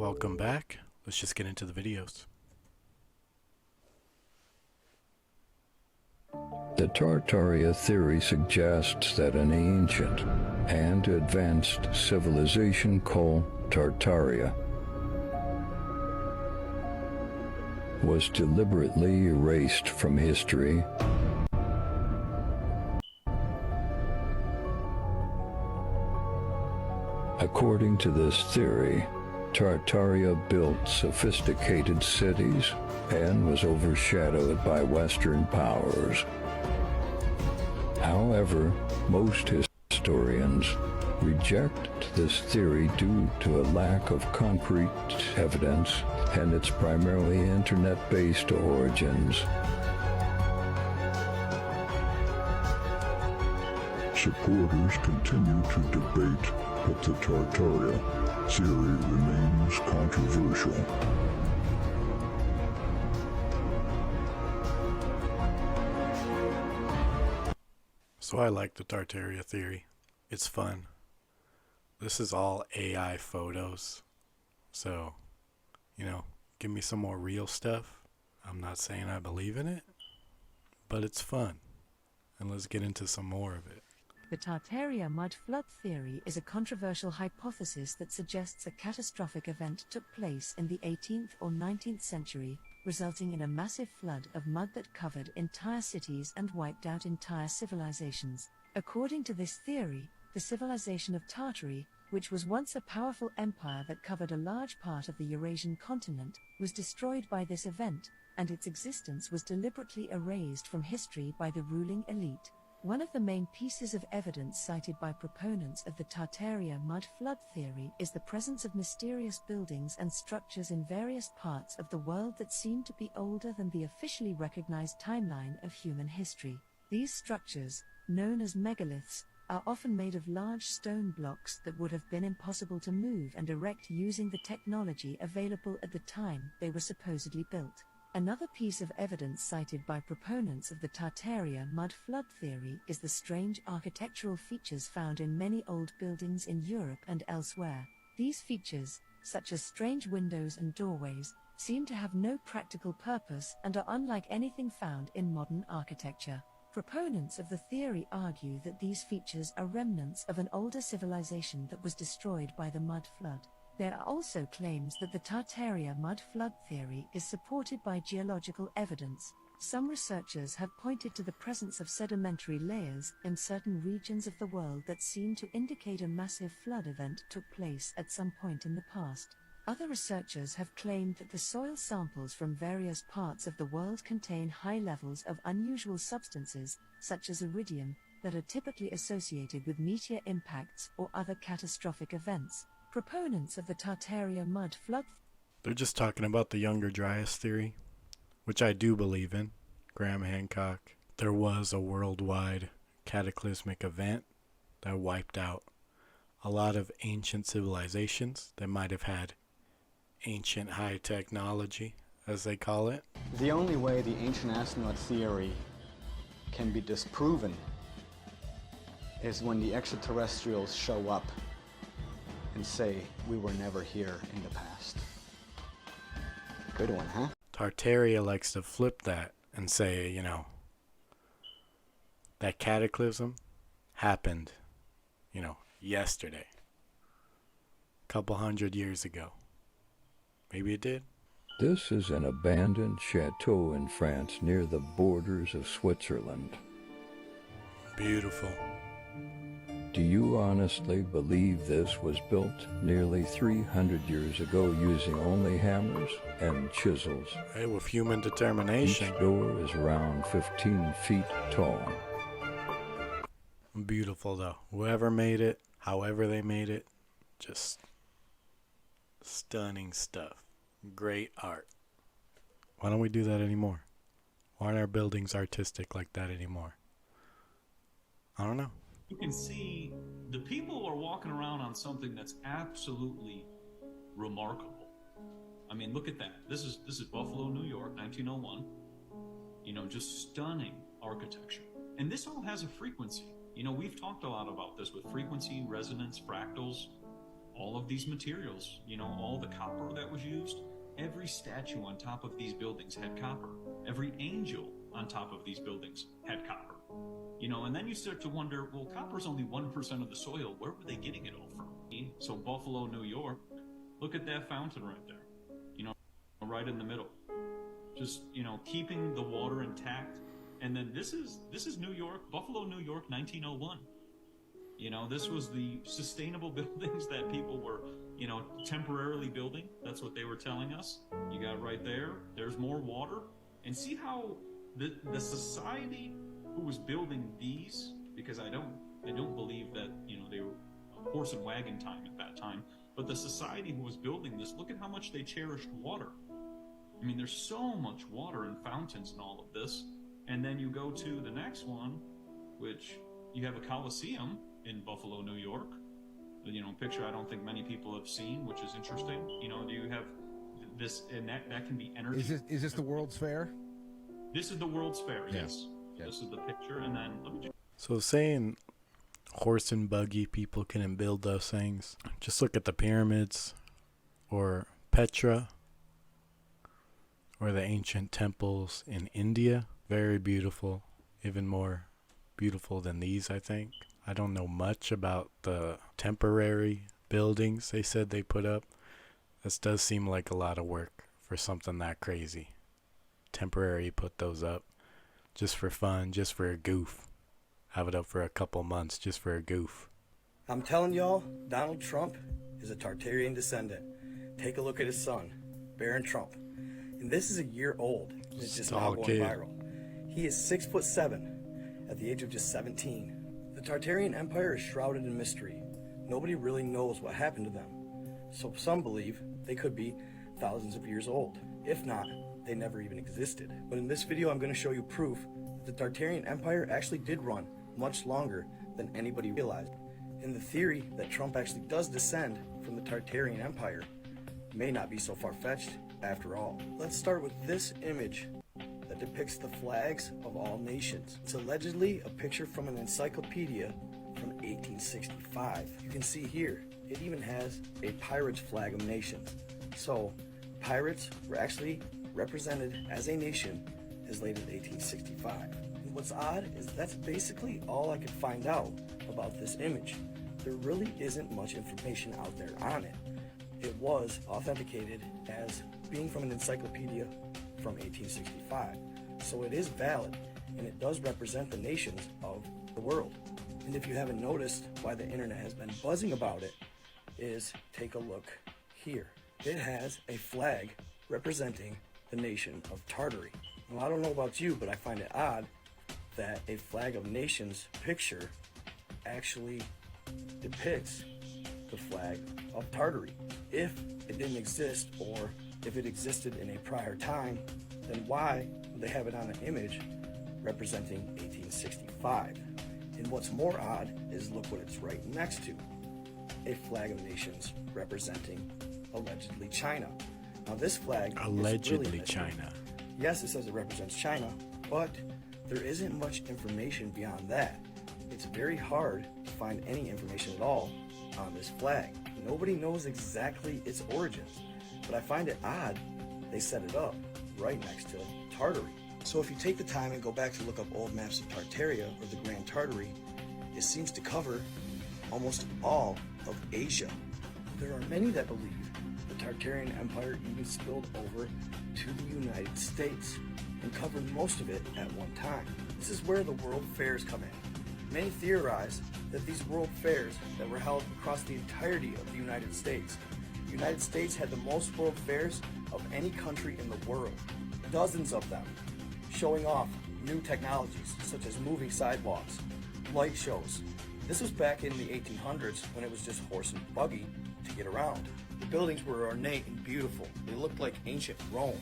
Welcome back. Let's just get into the videos. The Tartaria theory suggests that an ancient and advanced civilization called Tartaria was deliberately erased from history According to this theory, Tartaria built sophisticated cities and was overshadowed by Western powers. However, most historians reject this theory due to a lack of concrete evidence and its primarily internet-based origins. Supporters continue to debate, but the Tartaria theory remains controversial. So I like the Tartaria theory. It's fun. This is all AI photos. So, give me some more real stuff. I'm not saying I believe in it, but it's fun. And let's get into some more of it. The Tartaria mud flood theory is a controversial hypothesis that suggests a catastrophic event took place in the 18th or 19th century, resulting in a massive flood of mud that covered entire cities and wiped out entire civilizations. According to this theory, the civilization of Tartary, which was once a powerful empire that covered a large part of the Eurasian continent, was destroyed by this event, and its existence was deliberately erased from history by the ruling elite. One of the main pieces of evidence cited by proponents of the Tartaria mud flood theory is the presence of mysterious buildings and structures in various parts of the world that seem to be older than the officially recognized timeline of human history. These structures, known as megaliths, are often made of large stone blocks that would have been impossible to move and erect using the technology available at the time they were supposedly built. Another piece of evidence cited by proponents of the Tartaria mud flood theory is the strange architectural features found in many old buildings in Europe and elsewhere. These features, such as strange windows and doorways, seem to have no practical purpose and are unlike anything found in modern architecture. Proponents of the theory argue that these features are remnants of an older civilization that was destroyed by the mud flood. There are also claims that the Tartaria mud flood theory is supported by geological evidence. Some researchers have pointed to the presence of sedimentary layers in certain regions of the world that seem to indicate a massive flood event took place at some point in the past. Other researchers have claimed that the soil samples from various parts of the world contain high levels of unusual substances, such as iridium, that are typically associated with meteor impacts or other catastrophic events. Proponents of the Tartaria mud flood. They're just talking about the Younger Dryas theory, which I do believe in. Graham Hancock. There was a worldwide cataclysmic event that wiped out a lot of ancient civilizations that might have had ancient high technology, as they call it. The only way the ancient astronaut theory can be disproven is when the extraterrestrials show up and say, we were never here in the past. Good one, huh? Tartaria likes to flip that and say, that cataclysm happened, yesterday. A couple hundred years ago. Maybe it did. This is an abandoned chateau in France near the borders of Switzerland. Beautiful. Do you honestly believe this was built nearly 300 years ago using only hammers and chisels? Hey, with human determination. Each door is around 15 feet tall. Beautiful though. Whoever made it, however they made it, just stunning stuff. Great art. Why don't we do that anymore? Why aren't our buildings artistic like that anymore? I don't know. You can see the people are walking around on something that's absolutely remarkable. I mean, look at that. This is Buffalo, New York, 1901. Just stunning architecture. And this all has a frequency. We've talked a lot about this with frequency, resonance, fractals. all of these materials, you know, all the copper that was used. Every statue on top of these buildings had copper. Every angel on top of these buildings had copper. You know, and then you start to wonder, well, copper's only 1% of the soil. Where were they getting it all from? So Buffalo, New York, look at that fountain right there, you know, right in the middle. Just, you know, keeping the water intact. And then this is New York, Buffalo, New York, 1901. You know, this was the sustainable buildings that people were, you know, temporarily building. That's what they were telling us. You got right there, there's more water. And see how the society who was building these, because I don't believe that, you know, they were horse and wagon time at that time, but the society who was building this, look at how much they cherished water. I mean, there's so much water and fountains and all of this. And then you go to the next one, which you have a Coliseum in Buffalo, New York. You know, a picture I don't think many people have seen, which is interesting. You know, do you have this, and that can be energy. Is this the World's Fair? This is the World's Fair, yes. This is the picture, and then let me just... So saying horse and buggy people couldn't build those things, just look at the pyramids or Petra or the ancient temples in India. Very beautiful, even more beautiful than these, I think. I don't know much about the temporary buildings they said they put up. This does seem like a lot of work for something that crazy. Temporary put those up just for fun, just for a goof. Have it up for a couple months just for a goof. I'm telling y'all, Donald Trump is a Tartarian descendant. Take a look at his son, Barron Trump. And this is a year old, and it's just now going viral. He is 6'7" at the age of just 17. The Tartarian Empire is shrouded in mystery. Nobody really knows what happened to them. So some believe they could be thousands of years old. If not, they never even existed. But in this video, I'm going to show you proof that the Tartarian Empire actually did run much longer than anybody realized. And the theory that Trump actually does descend from the Tartarian Empire may not be so far-fetched after all. Let's start with this image that depicts the flags of all nations. It's allegedly a picture from an encyclopedia from 1865. You can see here, it even has a pirate's flag of nations. So, pirates were actually represented as a nation as late as 1865. And what's odd is that's basically all I could find out about this image. There really isn't much information out there on it. It was authenticated as being from an encyclopedia from 1865. So it is valid, and it does represent the nations of the world. And if you haven't noticed why the internet has been buzzing about it, is take a look here. It has a flag representing the nation of Tartary. Well, I don't know about you, but I find it odd that a flag of nations picture actually depicts the flag of Tartary. If it didn't exist, or if it existed in a prior time, then why would they have it on an image representing 1865? And what's more odd is look what it's right next to. A flag of nations representing allegedly China. Now this flag Allegedly is really China. Yes, it says it represents China, but there isn't much information beyond that. It's very hard to find any information at all on this flag. Nobody knows exactly its origins, but I find it odd they set it up right next to Tartary. So if you take the time and go back to look up old maps of Tartaria or the Grand Tartary, it seems to cover almost all of Asia. There are many that believe the Tartarian Empire even spilled over to the United States and covered most of it at one time. This is where the world fairs come in. Many theorize that these world fairs that were held across the entirety of the United States. The United States had the most world fairs of any country in the world. Dozens of them, showing off new technologies such as moving sidewalks, light shows. This was back in the 1800s when it was just horse and buggy to get around. The buildings were ornate and beautiful. They looked like ancient Rome.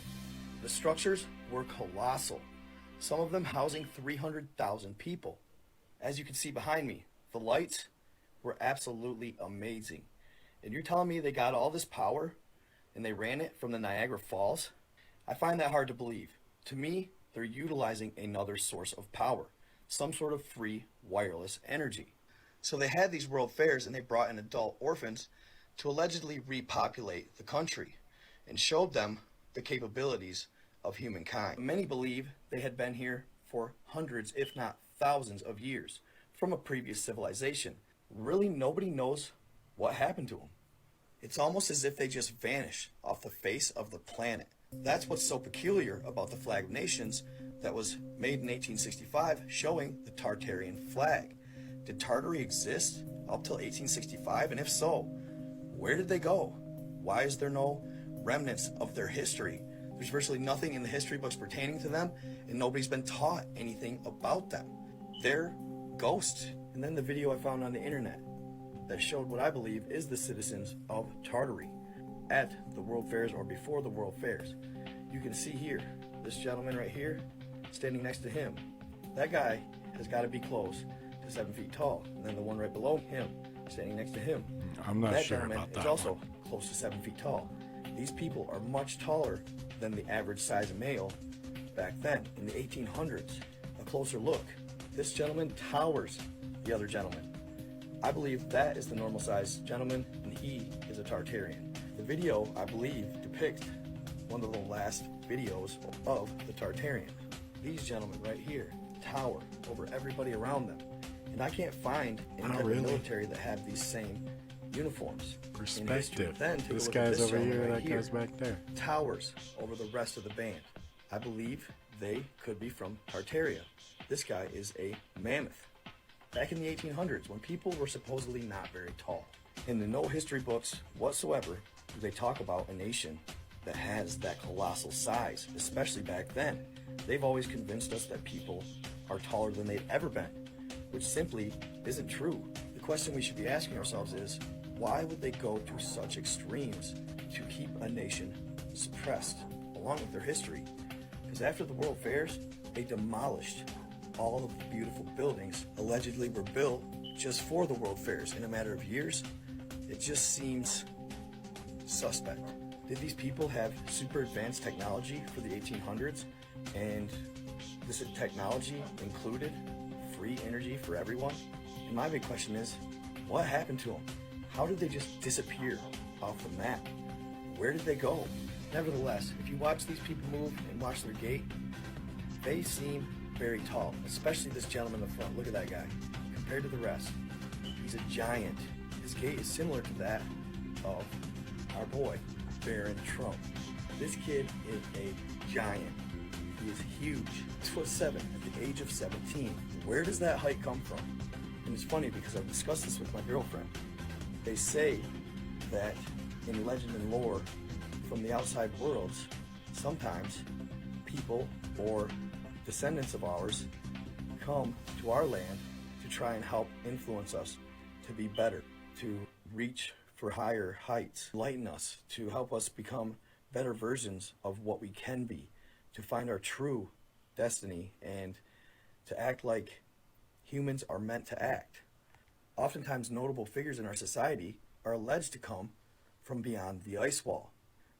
The structures were colossal, some of them housing 300,000 people. As you can see behind me, the lights were absolutely amazing. And you're telling me they got all this power and they ran it from the Niagara Falls? I find that hard to believe. To me, they're utilizing another source of power, some sort of free wireless energy. So they had these world fairs and they brought in adult orphans to allegedly repopulate the country and showed them the capabilities of humankind. Many believe they had been here for hundreds, if not thousands of years from a previous civilization. Really, nobody knows what happened to them. It's almost as if they just vanished off the face of the planet. That's what's so peculiar about the Flag of Nations that was made in 1865, showing the Tartarian flag. Did Tartary exist up till 1865? And if so, where did they go? Why is there no remnants of their history? There's virtually nothing in the history books pertaining to them, and nobody's been taught anything about them. They're ghosts. And then the video I found on the internet that showed what I believe is the citizens of Tartary at the World Fairs or before the World Fairs. You can see here, this gentleman right here, standing next to him. That guy has got to be close to 7 feet tall. And then the one right below him, standing next to him. I'm not that sure gentleman about that is also close to 7 feet tall. These people are much taller than the average size of male back then, in the 1800s. A closer look. This gentleman towers the other gentleman. I believe that is the normal size gentleman, and he is a Tartarian. The video, I believe, depicts one of the last videos of the Tartarians. These gentlemen right here tower over everybody around them. And I can't find any type of military that have these same uniforms. Perspective. Then take This a look at guy's this over gentleman here, right that here. guy's back there. Towers over the rest of the band. I believe they could be from Tartaria. This guy is a mammoth. Back in the 1800s, when people were supposedly not very tall. In the no history books whatsoever do they talk about a nation that has that colossal size, especially back then. They've always convinced us that people are taller than they've ever been, which simply isn't true. The question we should be asking ourselves is, why would they go to such extremes to keep a nation suppressed along with their history? Because after the World Fairs, they demolished all of the beautiful buildings allegedly were built just for the World Fairs in a matter of years. It just seems suspect. Did these people have super advanced technology for the 1800s? And this technology included free energy for everyone? And my big question is, what happened to them? How did they just disappear off the map? Where did they go? Nevertheless, if you watch these people move and watch their gait, they seem very tall, especially this gentleman in the front. Look at that guy. Compared to the rest, he's a giant. His gait is similar to that of our boy, Baron Trump. This kid is a giant. He is huge. 6'7" at the age of 17. Where does that height come from? And it's funny because I've discussed this with my girlfriend. They say that in legend and lore from the outside worlds, sometimes people or descendants of ours come to our land to try and help influence us to be better, to reach for higher heights, enlighten us, to help us become better versions of what we can be, to find our true destiny, and to act like humans are meant to act. Oftentimes notable figures in our society are alleged to come from beyond the ice wall.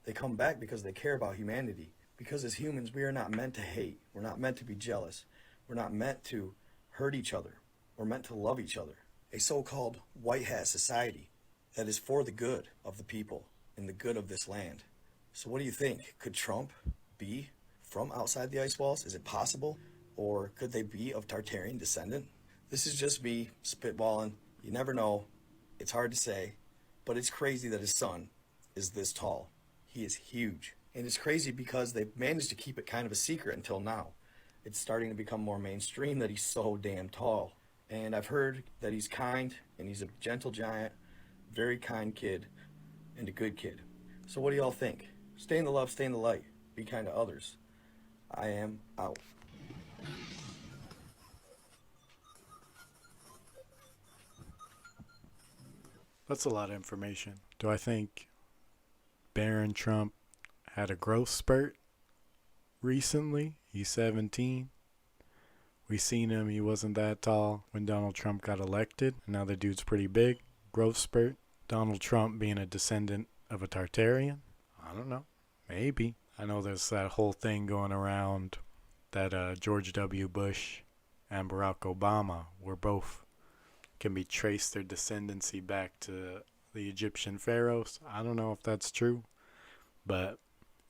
They come back because they care about humanity. Because as humans, we are not meant to hate. We're not meant to be jealous. We're not meant to hurt each other. We're meant to love each other. A so-called white hat society that is for the good of the people and the good of this land. So what do you think? Could Trump be from outside the ice walls? Is it possible? Or could they be of Tartarian descendant? This is just me spitballing. You never know. It's hard to say. But it's crazy that his son is this tall. He is huge. And it's crazy because they've managed to keep it kind of a secret until now. It's starting to become more mainstream that he's so damn tall. And I've heard that he's kind, and he's a gentle giant, very kind kid, and a good kid. So what do y'all think? Stay in the love, stay in the light. Be kind to others. I am out. That's a lot of information. Do I think Baron Trump had a growth spurt recently? He's 17. We seen him. He wasn't that tall when Donald Trump got elected. And now the dude's pretty big. Growth spurt. Donald Trump being a descendant of a Tartarian? I don't know. Maybe. I know there's that whole thing going around that George W. Bush and Barack Obama were both, can be traced their descendancy back to the Egyptian pharaohs. I don't know if that's true, but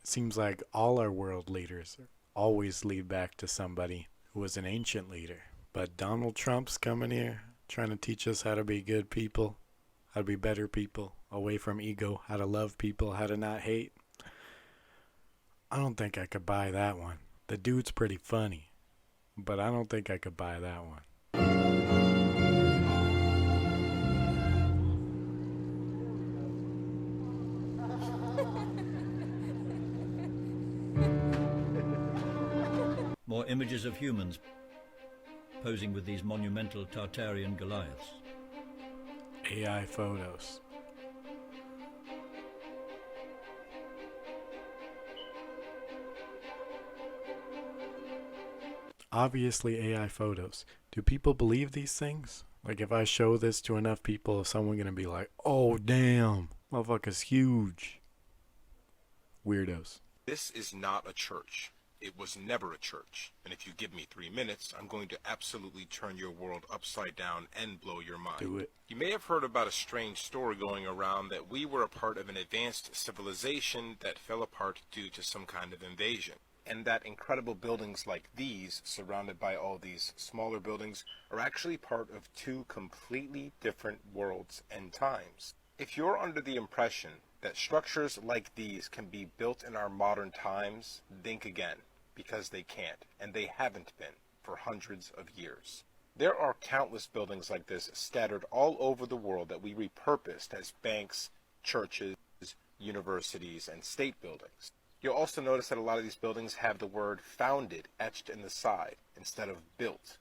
it seems like all our world leaders always lead back to somebody who was an ancient leader. But Donald Trump's coming here trying to teach us how to be good people, how to be better people, away from ego, how to love people, how to not hate. I don't think I could buy that one. The dude's pretty funny, but I don't think I could buy that one. More images of humans posing with these monumental Tartarian Goliaths. AI photos. Obviously AI photos. Do people believe these things? Like if I show this to enough people, is someone gonna be like, oh damn, motherfucker's huge? Weirdos. This is not a church. It was never a church. And if you give me 3 minutes, I'm going to absolutely turn your world upside down and blow your mind. Do it. You may have heard about a strange story going around that we were a part of an advanced civilization that fell apart due to some kind of invasion. And that incredible buildings like these, surrounded by all these smaller buildings, are actually part of 2 completely different worlds and times. If you're under the impression that structures like these can be built in our modern times, think again, because they can't, and they haven't been for hundreds of years. There are countless buildings like this scattered all over the world that we repurposed as banks, churches, universities, and state buildings. You'll also notice that a lot of these buildings have the word founded etched in the side instead of built.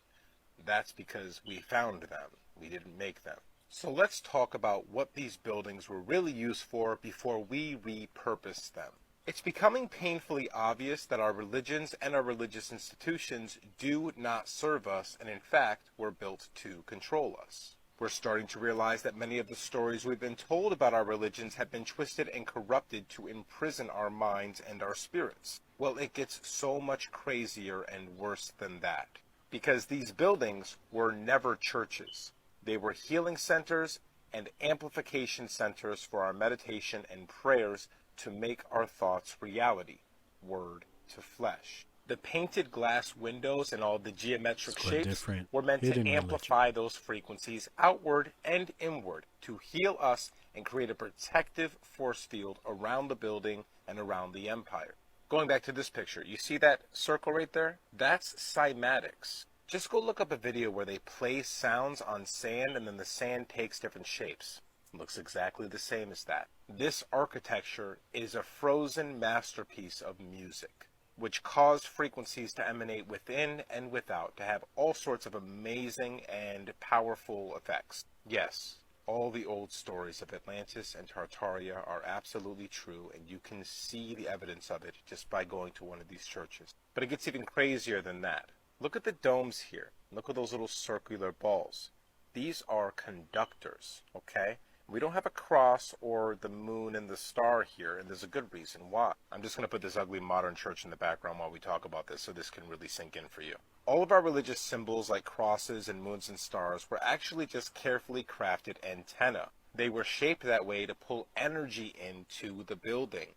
That's because we found them. We didn't make them. So let's talk about what these buildings were really used for before we repurposed them. It's becoming painfully obvious that our religions and our religious institutions do not serve us, and in fact were built to control us. We're starting to realize that many of the stories we've been told about our religions have been twisted and corrupted to imprison our minds and our spirits. Well, it gets so much crazier and worse than that. Because these buildings were never churches. They were healing centers and amplification centers for our meditation and prayers to make our thoughts reality, word to flesh. The painted glass windows and all the geometric shapes were meant to amplify those frequencies outward and inward to heal us and create a protective force field around the building and around the empire. Going back to this picture, you see that circle right there? That's cymatics. Just go look up a video where they play sounds on sand and then the sand takes different shapes. It looks exactly the same as that. This architecture is a frozen masterpiece of music, which caused frequencies to emanate within and without to have all sorts of amazing and powerful effects. Yes, all the old stories of Atlantis and Tartaria are absolutely true, and you can see the evidence of it just by going to one of these churches. But it gets even crazier than that. Look at the domes here. Look at those little circular balls. These are conductors, okay? We don't have a cross or the moon and the star here, and there's a good reason why. I'm just going to put this ugly modern church in the background while we talk about this so this can really sink in for you. All of our religious symbols like crosses and moons and stars were actually just carefully crafted antennae. They were shaped that way to pull energy into the building.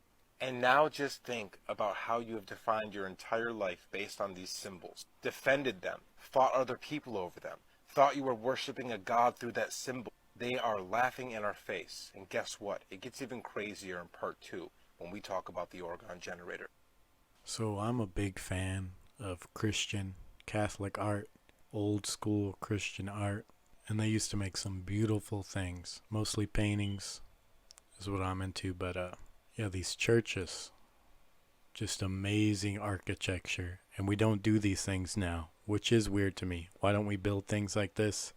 And now just think about how you have defined your entire life based on these symbols, defended them, fought other people over them, thought you were worshiping a god through that symbol. They are laughing in our face. And guess what? It gets even crazier in part 2 when we talk about the Orgon generator. So I'm a big fan of Christian Catholic art, old school Christian art, and they used to make some beautiful things. Mostly paintings is what I'm into, but yeah, these churches, just amazing architecture, and we don't do these things now, which is weird to me. Why don't we build things like this?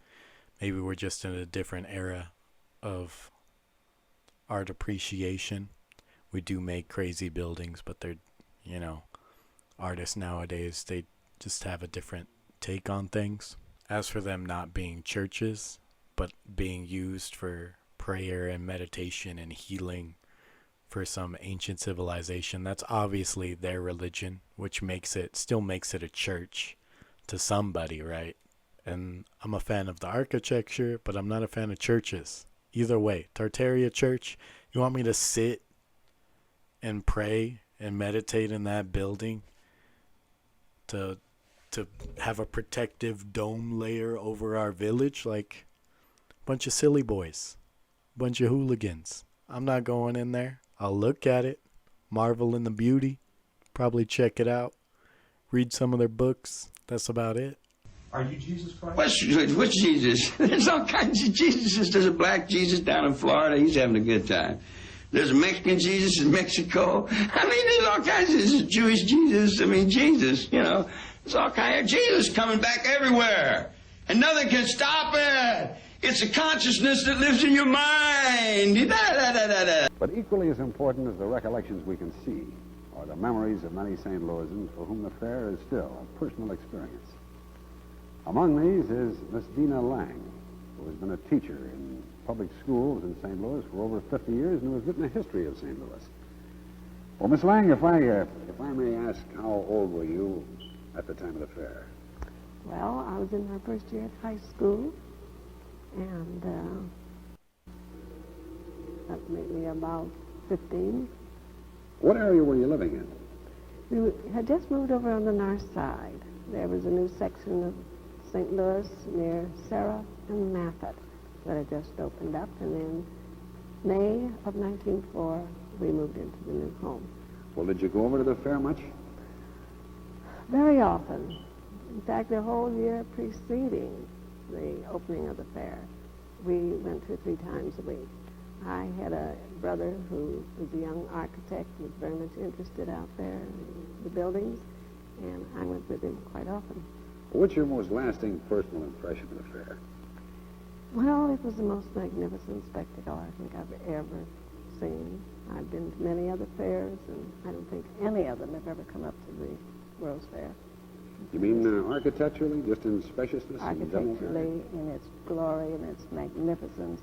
Maybe we're just in a different era of art appreciation. We do make crazy buildings, but they're, artists nowadays, they just have a different take on things. As for them not being churches, but being used for prayer and meditation and healing for some ancient civilization, that's obviously their religion, which still makes it a church to somebody, right? And I'm a fan of the architecture, but I'm not a fan of churches. Either way, Tartaria Church, you want me to sit and pray and meditate in that building to have a protective dome layer over our village? Like, bunch of silly boys, bunch of hooligans. I'm not going in there. I'll look at it, marvel in the beauty, probably check it out, read some of their books. That's about it. Are you Jesus Christ? Which Jesus? There's all kinds of Jesuses. There's a black Jesus down in Florida. He's having a good time. There's a Mexican Jesus in Mexico. I mean, there's all kinds of there's a Jewish Jesus. I mean, Jesus, you know. There's all kinds of Jesus coming back everywhere. And nothing can stop it. It's a consciousness that lives in your mind. But equally as important as the recollections we can see are the memories of many St. Louisans for whom the fair is still a personal experience. Among these is Miss Dina Lang, who has been a teacher in public schools in St. Louis for over 50 years and who has written a history of St. Louis. Well, Miss Lang, if I may ask, how old were you at the time of the fair? Well, I was in my first year at high school, and that made me about 15. What area were you living in? We had just moved over on the north side. There was a new section of St. Louis near Sarah and Maffett that had just opened up, and in May of 1904, we moved into the new home. Well, did you go over to the fair much? Very often. In fact, the whole year preceding the opening of the fair, we went 2 or 3 times a week. I had a brother who was a young architect, was very much interested out there in the buildings, and I went with him quite often. What's your most lasting personal impression of the fair? Well, it was the most magnificent spectacle I think I've ever seen. I've been to many other fairs, and I don't think any of them have ever come up to the World's Fair. You mean architecturally, just in spaciousness? Architecturally, in its glory and its magnificence.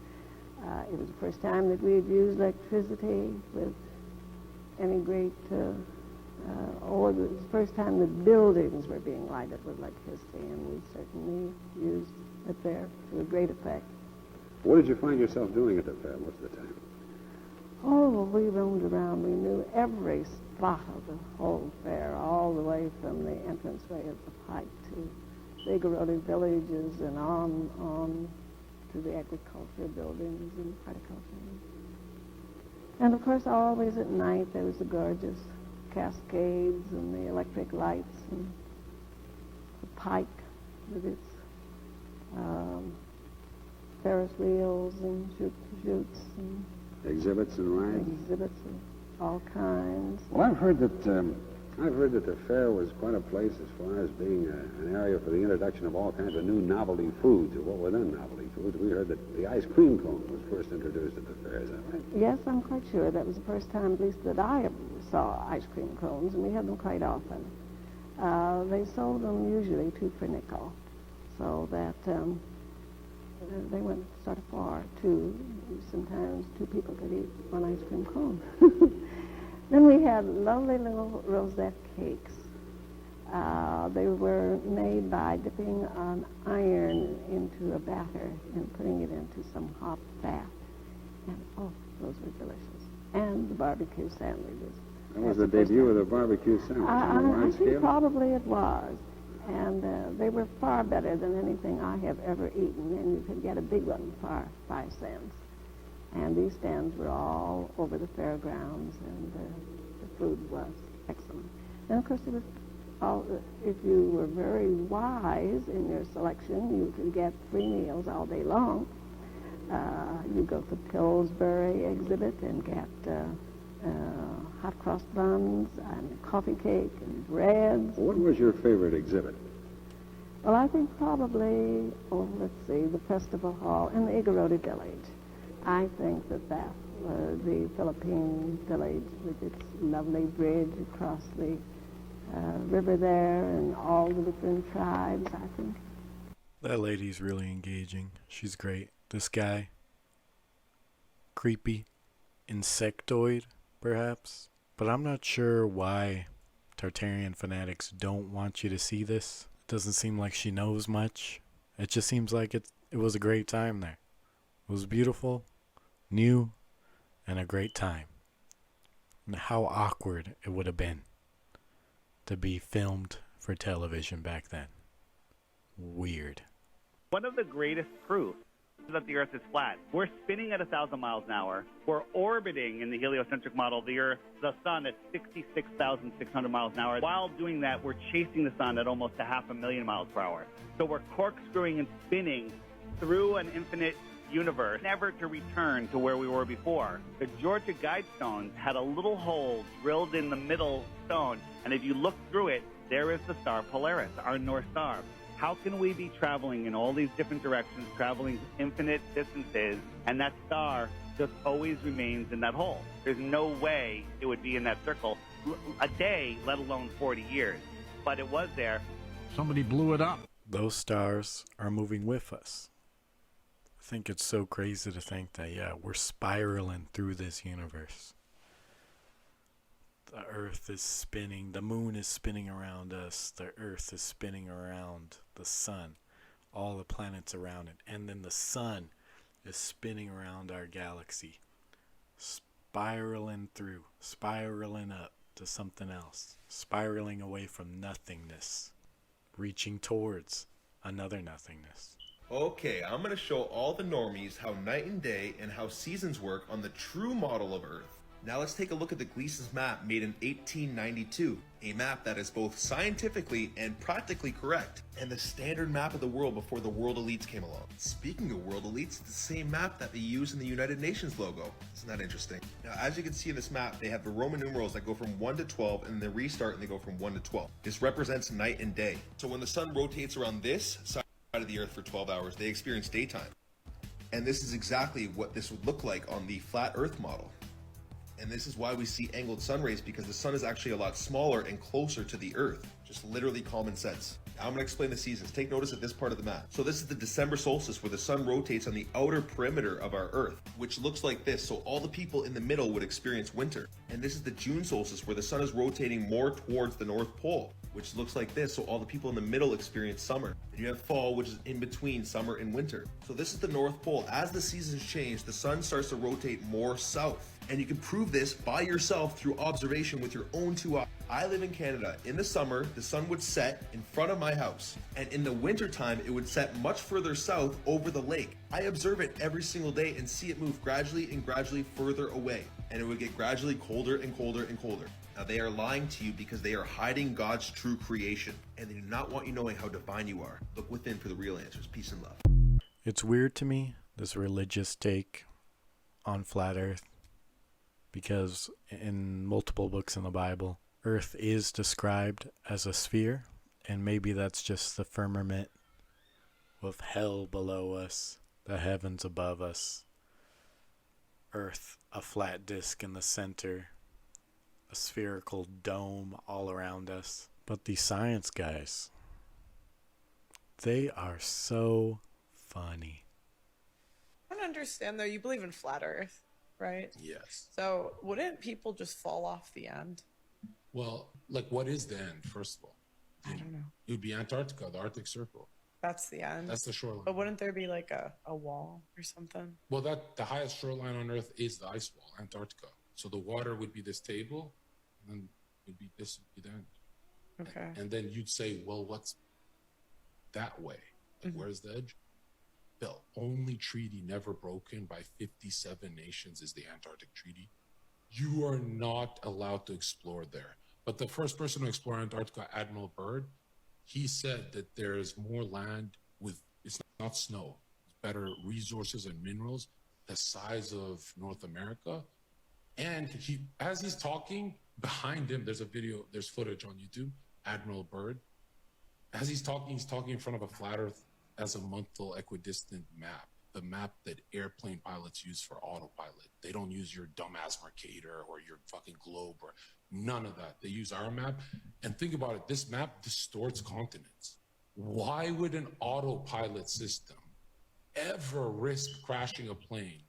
It was the first time that we had used electricity with any great, or it was the first time the buildings were being lighted with electricity, and we certainly used it there to a great effect. What did you find yourself doing at the fair most of the time? Oh, well, we roamed around. We knew every spot of the whole fair, all the way from the entranceway of the Pike to the Igoroti villages and on to the agriculture buildings and horticulture. And, of course, always at night there was the gorgeous cascades and the electric lights and the Pike with its Ferris wheels and chutes and exhibits and rides? Exhibits of all kinds. Well, I've heard that the fair was quite a place as far as being an area for the introduction of all kinds of new novelty foods. Or what were then novelty foods? We heard that the ice cream cone was first introduced at the fair. Is that right? Yes, I'm quite sure. That was the first time, at least, that I saw ice cream cones, and we had them quite often. They sold them usually 2 for a nickel, so that they went sort of far, too. Sometimes 2 people could eat 1 ice cream cone. Then we had lovely little rosette cakes. They were made by dipping an iron into a batter and putting it into some hot fat. And, oh, those were delicious. And the barbecue sandwiches. That was the debut of the barbecue sandwich on a large I think scale? probably it was. And they were far better than anything I have ever eaten, and you could get a big one for 5 cents. And these stands were all over the fairgrounds, and the food was excellent. And, of course, it was if you were very wise in your selection, you could get free meals all day long. You go to Pillsbury exhibit and get hot cross buns and coffee cake and breads. What was your favorite exhibit? Well, I think probably, let's see, the Festival Hall and the Igoroti Village. I think that the Philippine village with its lovely bridge across the river there and all the different tribes, I think. That lady's really engaging. She's great. This guy, creepy, insectoid, perhaps. But I'm not sure why Tartarian fanatics don't want you to see this. It doesn't seem like she knows much. It just seems like it was a great time there. It was beautiful. new, and a great time. And how awkward it would have been to be filmed for television back then. Weird. One of the greatest proofs is that the Earth is flat. We're spinning at 1,000 miles an hour. We're orbiting in the heliocentric model the sun at 66,600 miles an hour. While doing that, we're chasing the sun at almost 500,000 miles per hour. So we're corkscrewing and spinning through an infinite universe, never to return to where we were before. The Georgia Guidestones had a little hole drilled in the middle stone, and if you look through it, there is the star Polaris, our North Star. How can we be traveling in all these different directions, traveling infinite distances, and that star just always remains in that hole? There's no way it would be in that circle a day, let alone 40 years. But it was there. Somebody blew it up. Those stars are moving with us. I think it's so crazy to think that, yeah, we're spiraling through this universe. The Earth is spinning, the moon is spinning around us, the Earth is spinning around the sun, all the planets around it, and then the sun is spinning around our galaxy, spiraling through, spiraling up to something else, spiraling away from nothingness, reaching towards another nothingness. Okay, I'm going to show all the normies how night and day and how seasons work on the true model of Earth. Now let's take a look at the Gleason's map made in 1892, a map that is both scientifically and practically correct, and the standard map of the world before the world elites came along. Speaking of world elites, it's the same map that they use in the United Nations logo. Isn't that interesting? Now, as you can see in this map, they have the Roman numerals that go from 1 to 12, and then they restart and they go from 1 to 12. This represents night and day. So when the sun rotates around this side of the Earth for 12 hours, they experience daytime. And this is exactly what this would look like on the flat Earth model. And this is why we see angled sun rays, because the sun is actually a lot smaller and closer to the Earth. Just literally common sense. Now I'm going to explain the seasons. Take notice of this part of the map. So this is the December solstice, where the sun rotates on the outer perimeter of our Earth, which looks like this. So all the people in the middle would experience winter. And this is the June solstice, where the sun is rotating more towards the North Pole, which looks like this. So all the people in the middle experience summer. And you have fall, which is in between summer and winter. So this is the North Pole. As the seasons change, the sun starts to rotate more south. And you can prove this by yourself through observation with your own 2 eyes. I live in Canada. In the summer, the sun would set in front of my house. And in the wintertime, it would set much further south over the lake. I observe it every single day and see it move gradually and gradually further away. And it would get gradually colder and colder and colder. Now they are lying to you because they are hiding God's true creation. And they do not want you knowing how divine you are. Look within for the real answers. Peace and love. It's weird to me, this religious take on flat Earth, because in multiple books in the Bible, Earth is described as a sphere, and maybe that's just the firmament with hell below us, the heavens above us, Earth a flat disk in the center, a spherical dome all around us. But these science guys, they are so funny. I don't understand though, you believe in flat Earth, right? Yes. So wouldn't people just fall off the end? Well, like, what is the end, first of all? I don't know. It would be Antarctica, the Arctic Circle. That's the end. That's the shoreline. But wouldn't there be like a wall or something? Well, the highest shoreline on Earth is the ice wall, Antarctica. So the water would be this table, and then this would be the end. Okay. And then you'd say, well, what's that way? Like, where's the edge? The only treaty never broken by 57 nations is the Antarctic Treaty. You are not allowed to explore there. But the first person to explore Antarctica, Admiral Byrd, he said that there is more land with, it's not snow, it's better resources and minerals, the size of North America. And as he's talking, behind him, there's a video, there's footage on YouTube, Admiral Byrd. As he's talking in front of a flat Earth azimuthal equidistant map, the map that airplane pilots use for autopilot. They don't use your dumbass Mercator or your fucking globe or none of that. They use our map. And think about it, this map distorts continents. Why would an autopilot system ever risk crashing a plane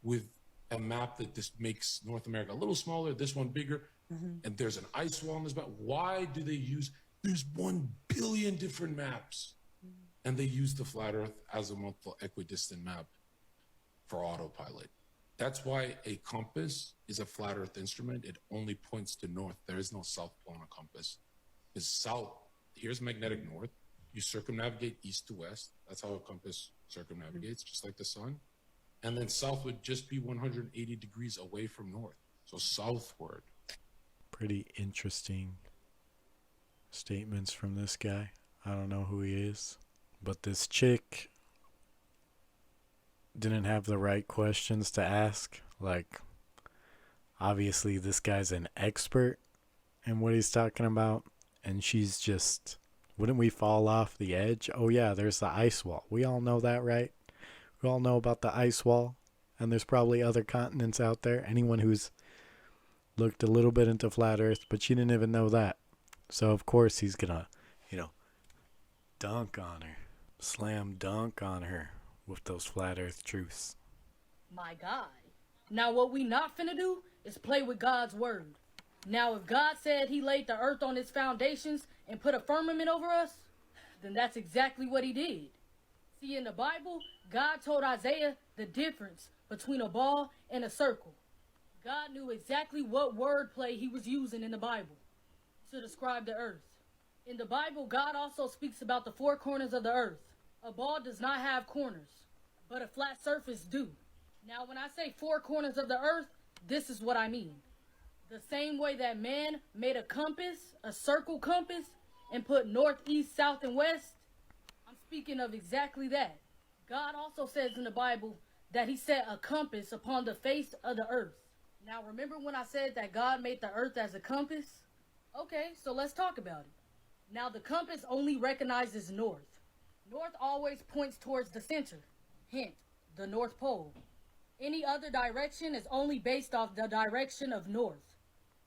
with a map that just makes North America a little smaller, this one bigger, and there's an ice wall on this map? Why do they use, there's 1 billion different maps. And they use the flat Earth azimuthal equidistant map for autopilot. That's why a compass is a flat earth instrument. It only points to north. There is no south pole on a compass. Because south, here's magnetic north. You circumnavigate east to west. That's how a compass circumnavigates, just like the sun. And then south would just be 180 degrees away from north. So southward. Pretty interesting statements from this guy. I don't know who he is. But this chick didn't have the right questions to ask. Like, obviously this guy's an expert in what he's talking about. And she's just, wouldn't we fall off the edge? Oh yeah, there's the ice wall. We all know that, right? We all know about the ice wall. And there's probably other continents out there. Anyone who's looked a little bit into flat earth, but she didn't even know that. So of course he's gonna, dunk on her. Slam dunk on her with those flat earth truths. My God. Now what we not finna do is play with God's word. Now if God said he laid the earth on its foundations and put a firmament over us, then that's exactly what he did. See, in the Bible, God told Isaiah the difference between a ball and a circle. God knew exactly what wordplay he was using in the Bible to describe the earth. In the Bible, God also speaks about the four corners of the earth. A ball does not have corners, but a flat surface do. Now, when I say four corners of the earth, this is what I mean. The same way that man made a compass, a circle compass, and put north, east, south, and west, I'm speaking of exactly that. God also says in the Bible that he set a compass upon the face of the earth. Now, remember when I said that God made the earth as a compass? Okay, so let's talk about it. Now, the compass only recognizes north. North always points towards the center. Hint, the North Pole. Any other direction is only based off the direction of north.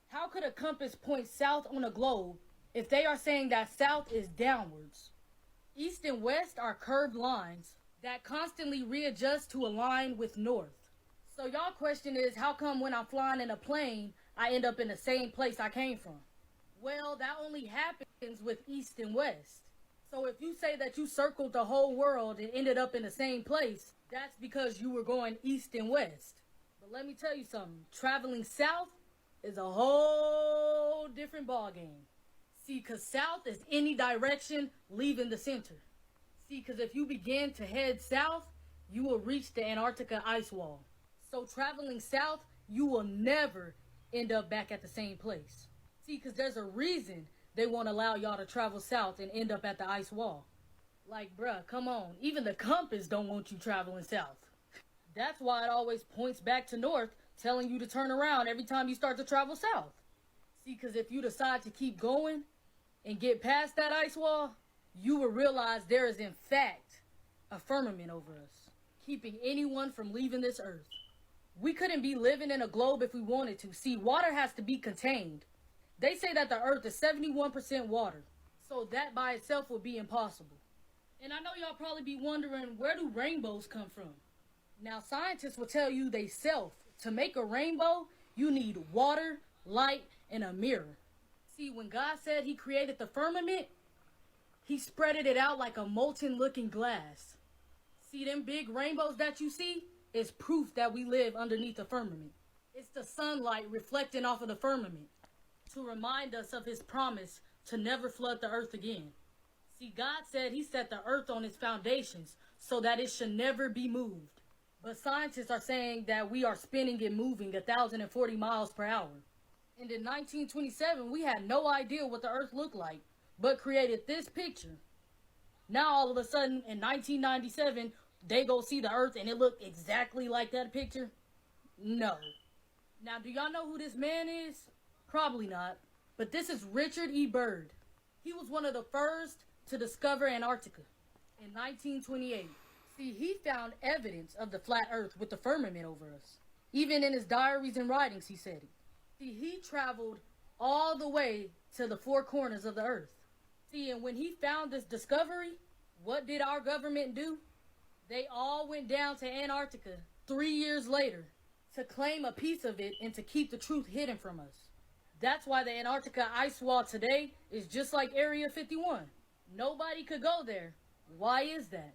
How could a compass point south on a globe if they are saying that south is downwards? East and west are curved lines that constantly readjust to align with north. So y'all question is, how come when I'm flying in a plane, I end up in the same place I came from? Well, that only happens with east and west. So if you say that you circled the whole world and ended up in the same place, that's because you were going east and west. But let me tell you something, traveling south is a whole different ballgame. See, because south is any direction leaving the center. See, because if you begin to head south, you will reach the Antarctica ice wall. So traveling south, you will never end up back at the same place. See, because there's a reason they won't allow y'all to travel south and end up at the ice wall. Like, bruh, come on. Even the compass don't want you traveling south. That's why it always points back to north, telling you to turn around every time you start to travel south. See, because if you decide to keep going and get past that ice wall, you will realize there is in fact a firmament over us, keeping anyone from leaving this earth. We couldn't be living in a globe if we wanted to. See, water has to be contained. They say that the earth is 71% water, so that by itself would be impossible. And I know y'all probably be wondering, where do rainbows come from? Now, scientists will tell you they self. To make a rainbow, you need water, light, and a mirror. See, when God said he created the firmament, he spreaded it out like a molten-looking glass. See, them big rainbows that you see is proof that we live underneath the firmament. It's the sunlight reflecting off of the firmament to remind us of his promise to never flood the earth again. See, God said he set the earth on its foundations so that it should never be moved. But scientists are saying that we are spinning and moving 1,040 miles per hour. And in 1927, we had no idea what the earth looked like, but created this picture. Now, all of a sudden, in 1997, they go see the earth and it looked exactly like that picture? No. Now, do y'all know who this man is? Probably not. But this is Richard E. Byrd. He was one of the first to discover Antarctica in 1928. See, he found evidence of the flat earth with the firmament over us. Even in his diaries and writings, he said it. See, he traveled all the way to the four corners of the earth. See, and when he found this discovery, what did our government do? They all went down to Antarctica 3 years later to claim a piece of it and to keep the truth hidden from us. That's why the Antarctica ice wall today is just like Area 51. Nobody could go there. Why is that?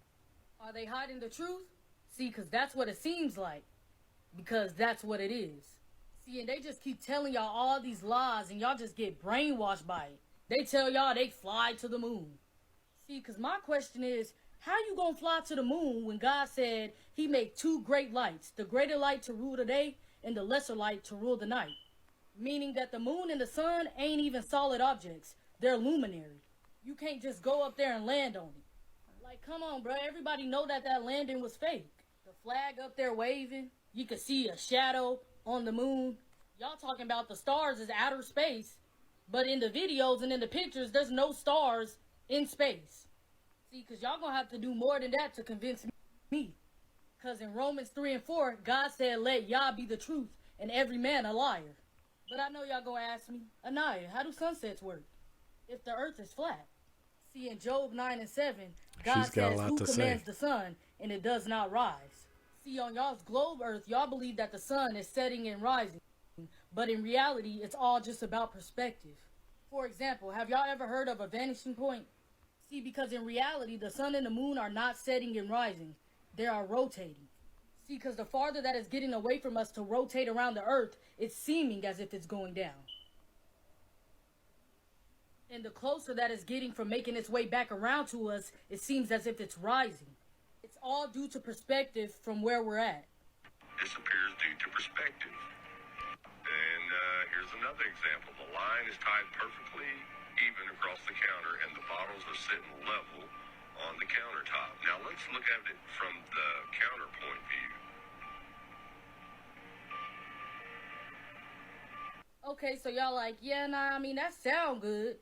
Are they hiding the truth? See, because that's what it seems like. because that's what it is. See, and they just keep telling y'all all these lies, and y'all just get brainwashed by it. They tell y'all they fly to the moon. See, because my question is, how you gonna fly to the moon when God said he made two great lights, the greater light to rule the day and the lesser light to rule the night? Meaning that the moon and the sun ain't even solid objects. They're luminary. You can't just go up there and land on it. Like, come on, bro. Everybody know that landing was fake. The flag up there waving. You could see a shadow on the moon. Y'all talking about the stars is outer space. But in the videos and in the pictures, there's no stars in space. See, because y'all going to have to do more than that to convince me. Because in Romans 3 and 4, God said, let Yah be the truth and every man a liar. But I know y'all going to ask me, Anaya, how do sunsets work if the earth is flat? See, in Job 9 and 7, God says, who commands the sun and it does not rise? See, on y'all's globe earth, y'all believe that the sun is setting and rising. But in reality, it's all just about perspective. For example, have y'all ever heard of a vanishing point? See, because in reality, the sun and the moon are not setting and rising. They are rotating. See, because the farther that is getting away from us to rotate around the earth, it's seeming as if it's going down. And the closer that is getting from making its way back around to us, it seems as if it's rising. It's all due to perspective from where we're at. This appears due to perspective. And here's another example. The line is tied perfectly even across the counter, and the bottles are sitting level on the countertop. Now let's look at it from the counterpoint view. Okay, so y'all like, yeah, nah, I mean, that sound good.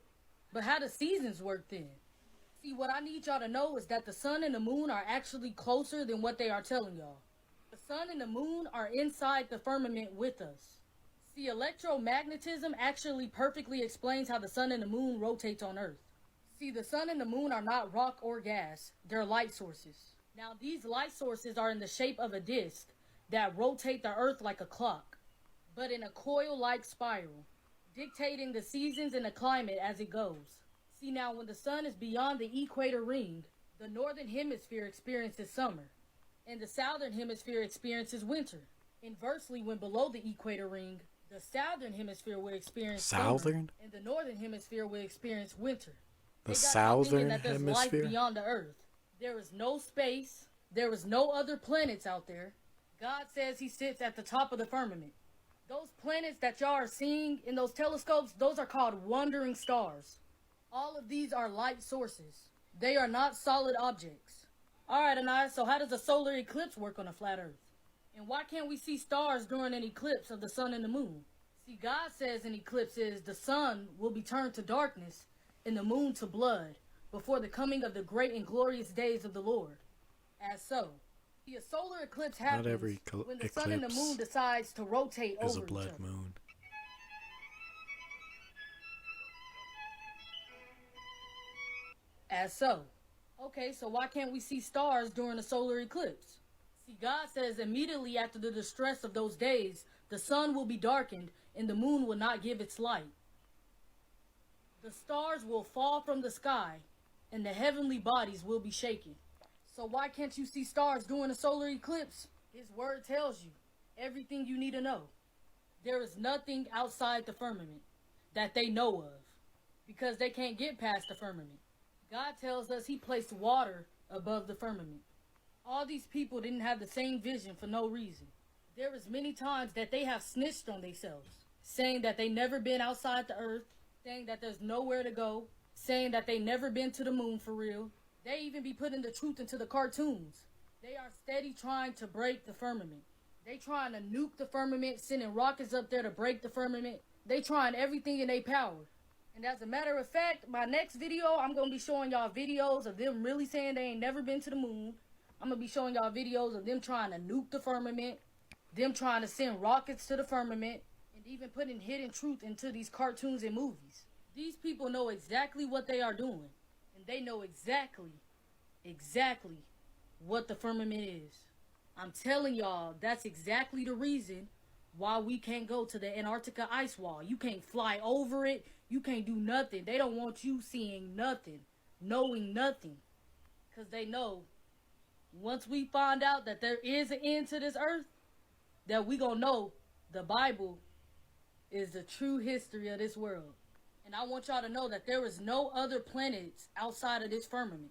But how do seasons work then? See, what I need y'all to know is that the sun and the moon are actually closer than what they are telling y'all. The sun and the moon are inside the firmament with us. See, electromagnetism actually perfectly explains how the sun and the moon rotates on Earth. See, the sun and the moon are not rock or gas, they're light sources. Now, these light sources are in the shape of a disc that rotate the Earth like a clock, but in a coil-like spiral, dictating the seasons and the climate as it goes. See, now when the sun is beyond the equator ring, the northern hemisphere experiences summer, and the southern hemisphere experiences winter. Inversely, when below the equator ring, the southern hemisphere will experience summer, and the northern hemisphere will experience winter. The southern that there's hemisphere? Life beyond the Earth. There is no space. There is no other planets out there. God says he sits at the top of the firmament. Those planets that y'all are seeing in those telescopes, those are called wandering stars. All of these are light sources. They are not solid objects. Alright, Anaya, so how does a solar eclipse work on a flat Earth? And why can't we see stars during an eclipse of the sun and the moon? See, God says in eclipses, the sun will be turned to darkness and the moon to blood before the coming of the great and glorious days of the Lord. As so, a solar eclipse happens when the sun and the moon decides to rotate over each other. Is a blood moon. As so. Okay, so why can't we see stars during a solar eclipse? See, God says immediately after the distress of those days, the sun will be darkened and the moon will not give its light. The stars will fall from the sky and the heavenly bodies will be shaken. So why can't you see stars during a solar eclipse? His word tells you everything you need to know. There is nothing outside the firmament that they know of because they can't get past the firmament. God tells us he placed water above the firmament. All these people didn't have the same vision for no reason. There is many times that they have snitched on themselves, saying that they never been outside the earth, saying that there's nowhere to go, saying that they never been to the moon for real. They even be putting the truth into the cartoons. They are steady trying to break the firmament. They trying to nuke the firmament, sending rockets up there to break the firmament. They trying everything in their power. And as a matter of fact, my next video, I'm going to be showing y'all videos of them really saying they ain't never been to the moon. I'm going to be showing y'all videos of them trying to nuke the firmament, them trying to send rockets to the firmament, and even putting hidden truth into these cartoons and movies. These people know exactly what they are doing, and they know exactly what the firmament is. I'm telling y'all, that's exactly the reason why we can't go to the Antarctica ice wall. You can't fly over it. You can't do nothing. They don't want you seeing nothing, knowing nothing. Because they know once we find out that there is an end to this earth, that we gonna know the Bible is the true history of this world. And I want y'all to know that there is no other planets outside of this firmament.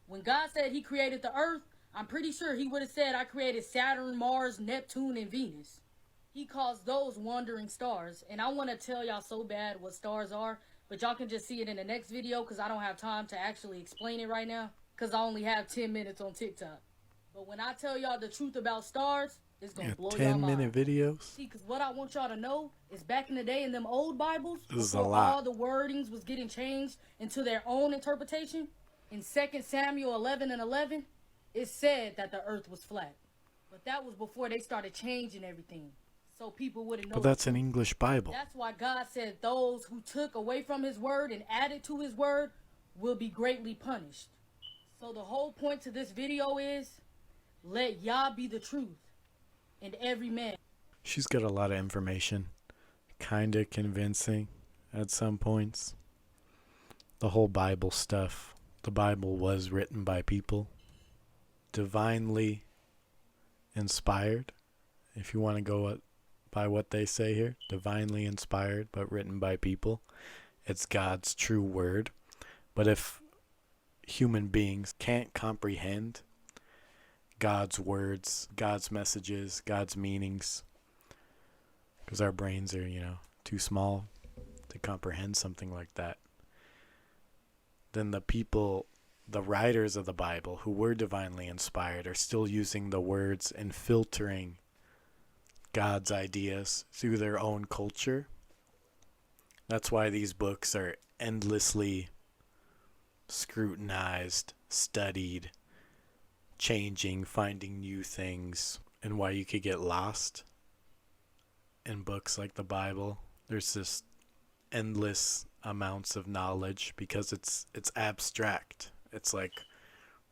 When God said he created the earth, I'm pretty sure he would have said, I created Saturn, Mars, Neptune, and Venus. He calls those wandering stars. And I want to tell y'all so bad what stars are, but y'all can just see it in the next video because I don't have time to actually explain it right now because I only have 10 minutes on TikTok. But when I tell y'all the truth about stars, it's going to blow y'all mind. 10-minute videos? See, because what I want y'all to know is back in the day in them old Bibles, This is a before lot. all the wordings was getting changed into their own interpretation, in 2 Samuel 11:11, it said that the earth was flat. But that was before they started changing everything. So people wouldn't know. But that's an English Bible. That's why God said those who took away from his word and added to his word will be greatly punished. So the whole point to this video is, let Yah be the truth, and every man. She's got a lot of information. Kinda convincing at some points. The whole Bible stuff. The Bible was written by people. Divinely inspired, if you want to go by what they say here. Divinely inspired, but written by people. It's God's true word. But if human beings can't comprehend God's words, God's messages, God's meanings, because our brains are, too small to comprehend something like that, then the people, the writers of the Bible who were divinely inspired, are still using the words and filtering God's ideas through their own culture. That's why these books are endlessly scrutinized, studied, changing, finding new things, and why you could get lost in books like the Bible. There's just endless amounts of knowledge because it's abstract. It's like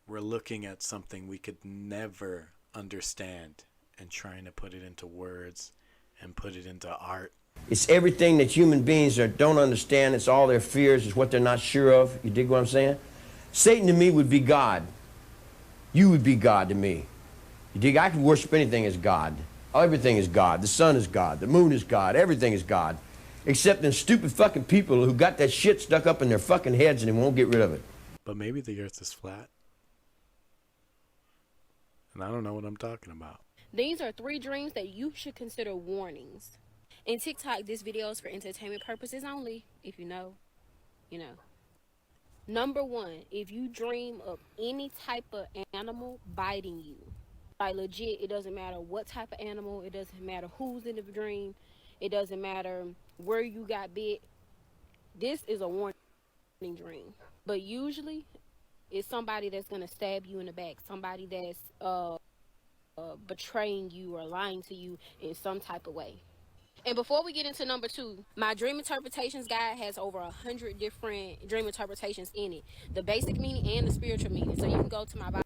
we're looking at something we could never understand and trying to put it into words and put it into art. It's everything that human beings don't understand. It's all their fears. It's what they're not sure of. You dig what I'm saying? Satan to me would be God. You would be God to me. You dig? I could worship anything as God. Everything is God. The sun is God. The moon is God. Everything is God. Except them stupid fucking people who got that shit stuck up in their fucking heads and they won't get rid of it. But maybe the earth is flat. And I don't know what I'm talking about. These are 3 dreams that you should consider warnings. In TikTok, this video is for entertainment purposes only. If you know, you know. Number 1, if you dream of any type of animal biting you, like legit, it doesn't matter what type of animal, it doesn't matter who's in the dream, it doesn't matter where you got bit, this is a warning dream. But usually, it's somebody that's going to stab you in the back, somebody that's betraying you or lying to you in some type of way. And before we get into number 2, my dream interpretations guide has over 100 different dream interpretations in it. The basic meaning and the spiritual meaning. So you can go to my bio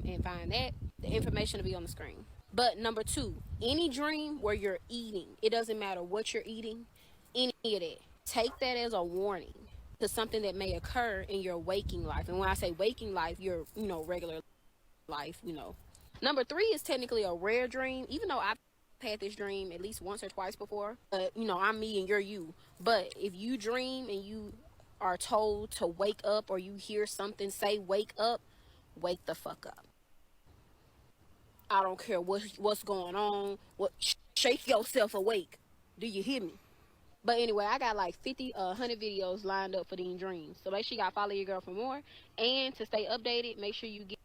and find that. The information will be on the screen. But number 2, any dream where you're eating, it doesn't matter what you're eating, any of that, take that as a warning to something that may occur in your waking life. And when I say waking life, your regular life, Number 3 is technically a rare dream, even though I've had this dream at least once or twice before. I'm me and you're you. But if you dream and you are told to wake up, or you hear something say wake up, wake the fuck up. I don't care what's going on. Shake yourself awake. Do you hear me? But anyway, I got like 100 videos lined up for these dreams. So make sure you follow your girl for more. And to stay updated, make sure you get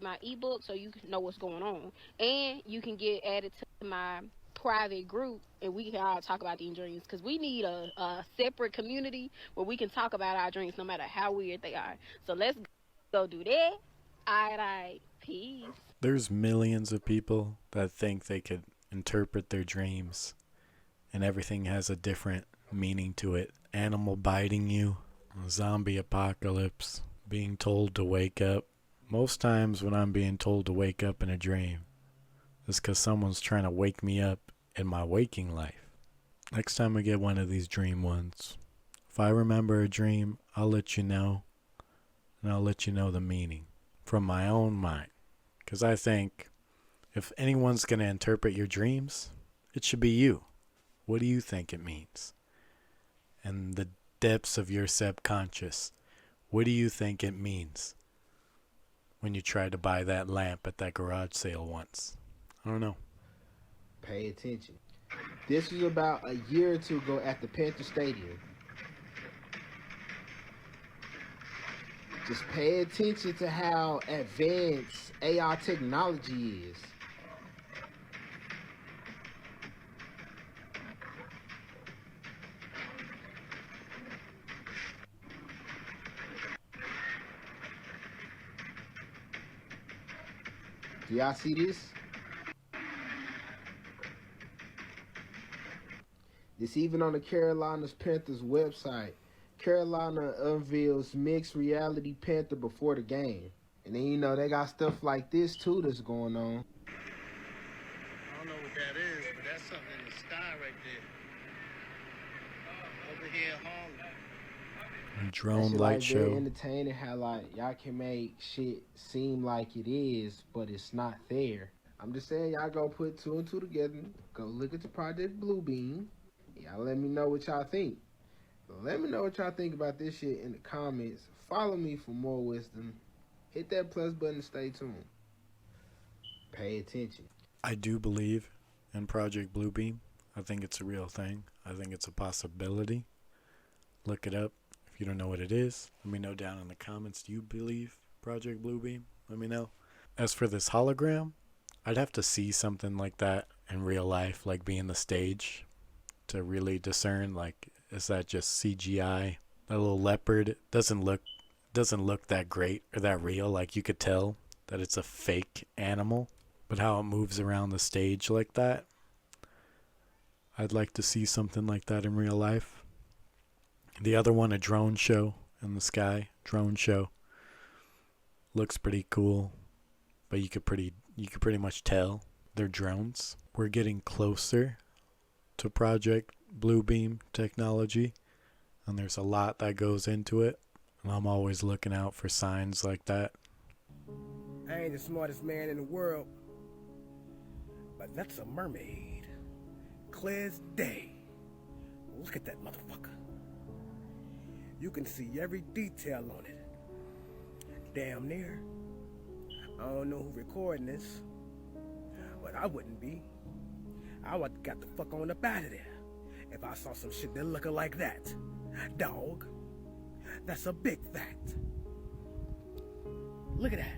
my ebook so you can know what's going on. And you can get added to my private group and we can all talk about these dreams. Because we need a separate community where we can talk about our dreams no matter how weird they are. So let's go do that. All right. Peace. There's millions of people that think they could interpret their dreams, and everything has a different meaning to it. Animal biting you, zombie apocalypse, being told to wake up. Most times when I'm being told to wake up in a dream, it's because someone's trying to wake me up in my waking life. Next time I get one of these dream ones, if I remember a dream, I'll let you know, and I'll let you know the meaning from my own mind. Because I think If anyone's going to interpret your dreams, it should be you. What do you think it means? And the depths of your subconscious, what do you think it means when you tried to buy that lamp at that garage sale once? I don't know. Pay attention. This was about a year or two ago at the Panther Stadium. Just pay attention to how advanced AI technology is. Do y'all see this? It's even on the Carolina's Panthers website. Carolina unveils mixed reality Panther before the game. And then, you know, they got stuff like this, too, that's going on. I don't know what that is, but that's something in the sky right there. Over here in Harlem. A drone That shit, light like, show. very entertaining how, like, y'all can make shit seem like it is, but it's not there. I'm just saying, y'all go put two and two together. Go look at the Project Bluebeam. Y'all let me know what y'all think. Let me know what y'all think about this shit in the comments. Follow me for more wisdom. Hit that plus button to stay tuned. Pay attention. I do believe in Project Bluebeam. I think it's a real thing. I think it's a possibility. Look it up. If you don't know what it is, let me know down in the comments. Do you believe Project Bluebeam? Let me know. As for this hologram, I'd have to see something like that in real life, like be in the stage, to really discern, like, is that just CGI? That little leopard doesn't look that great or that real. Like, you could tell that it's a fake animal, but how it moves around the stage like that, I'd like to see something like that in real life. The other one, a drone show in the sky, drone show, looks pretty cool, but you could pretty much tell they're drones. We're getting closer to Project Bluebeam technology, and there's a lot that goes into it, and I'm always looking out for signs like that. I ain't the smartest man in the world, but that's a mermaid. Clear as day. Look at that motherfucker. You can see every detail on it. Damn near. I don't know who recording this, but I wouldn't be. I would got the fuck on up out of there if I saw some shit that looking like that. Dog. That's a big fact. Look at that.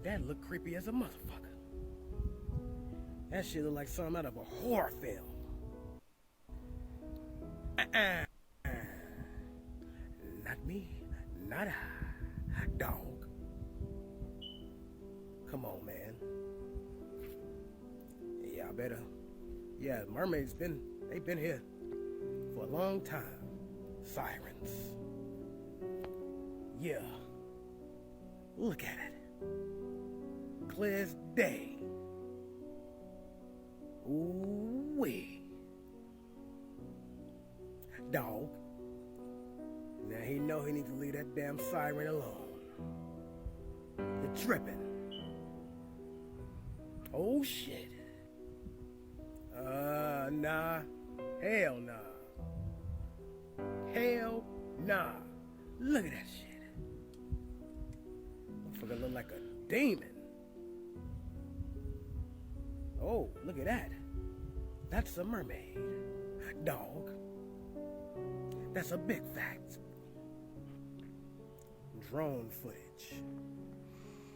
That look creepy as a motherfucker. That shit look like something out of a horror film. Not me. Not I. Dog. Come on, man. Yeah, I better. Yeah, mermaids they've been here for a long time. Sirens. Yeah. Look at it. Clear as day. Ooh-wee. Dog. Now he know he needs to leave that damn siren alone. You're tripping. Oh shit. Nah. Hell nah. Hell nah. Look at that shit. Motherfucker look like a demon. Oh, look at that. That's a mermaid. Dog. That's a big fact. Drone footage.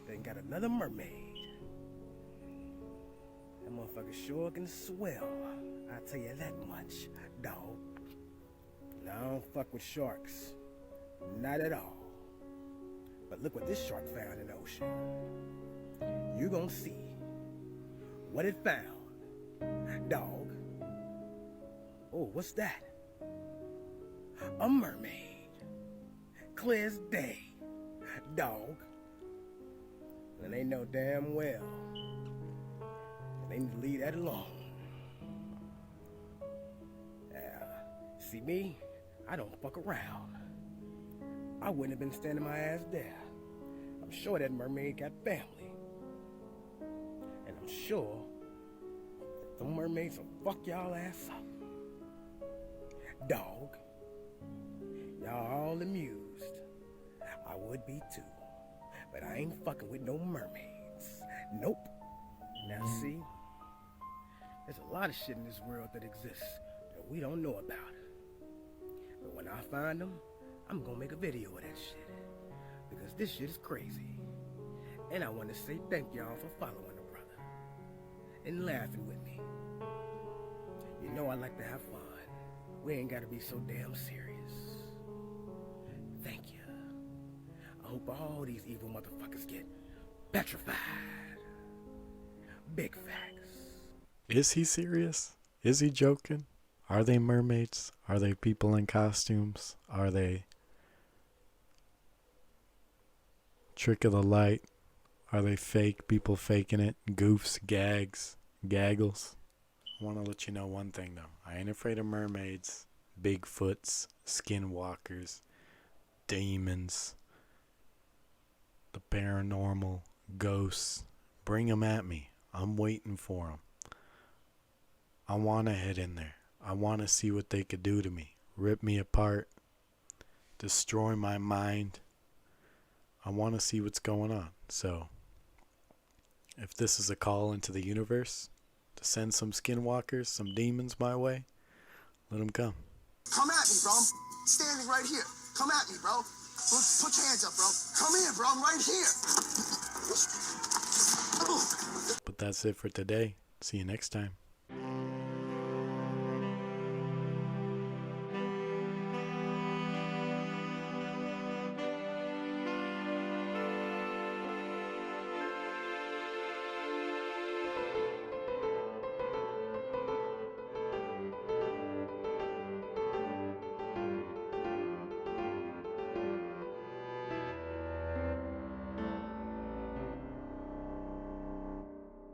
Then got another mermaid. That motherfucker sure can swell. I tell you that much, dog. Now I don't fuck with sharks. Not at all. But look what this shark found in the ocean. You gonna see what it found. Dog. Oh, what's that? A mermaid. Clear as day. Dog. And they know damn well. They need to leave that alone. See me? I don't fuck around. I wouldn't have been standing my ass there. I'm sure that mermaid got family. I'm sure the mermaids will fuck y'all ass up. Dog, y'all all amused. I would be too, but I ain't fucking with no mermaids. Nope. Now see, there's a lot of shit in this world that exists that we don't know about. But when I find them, I'm gonna make a video of that shit. Because this shit is crazy. And I want to say thank y'all for following the brother. And laughing with me. You know I like to have fun. We ain't gotta be so damn serious. Thank you. I hope all these evil motherfuckers get petrified. Big facts. Is he serious? Is he joking? Are they mermaids? Are they people in costumes? Are they trick of the light? Are they fake people faking it? Goofs, gags, gaggles? I want to let you know one thing though. I ain't afraid of mermaids, Bigfoots, skinwalkers, demons, the paranormal, ghosts. Bring them at me. I'm waiting for them. I want to head in there. I want to see what they could do to me. Rip me apart. Destroy my mind. I want to see what's going on. So, if this is a call into the universe to send some skinwalkers, some demons my way, let them come. Come at me, bro. I'm standing right here. Come at me, bro. Put your hands up, bro. Come here, bro. I'm right here. But that's it for today. See you next time.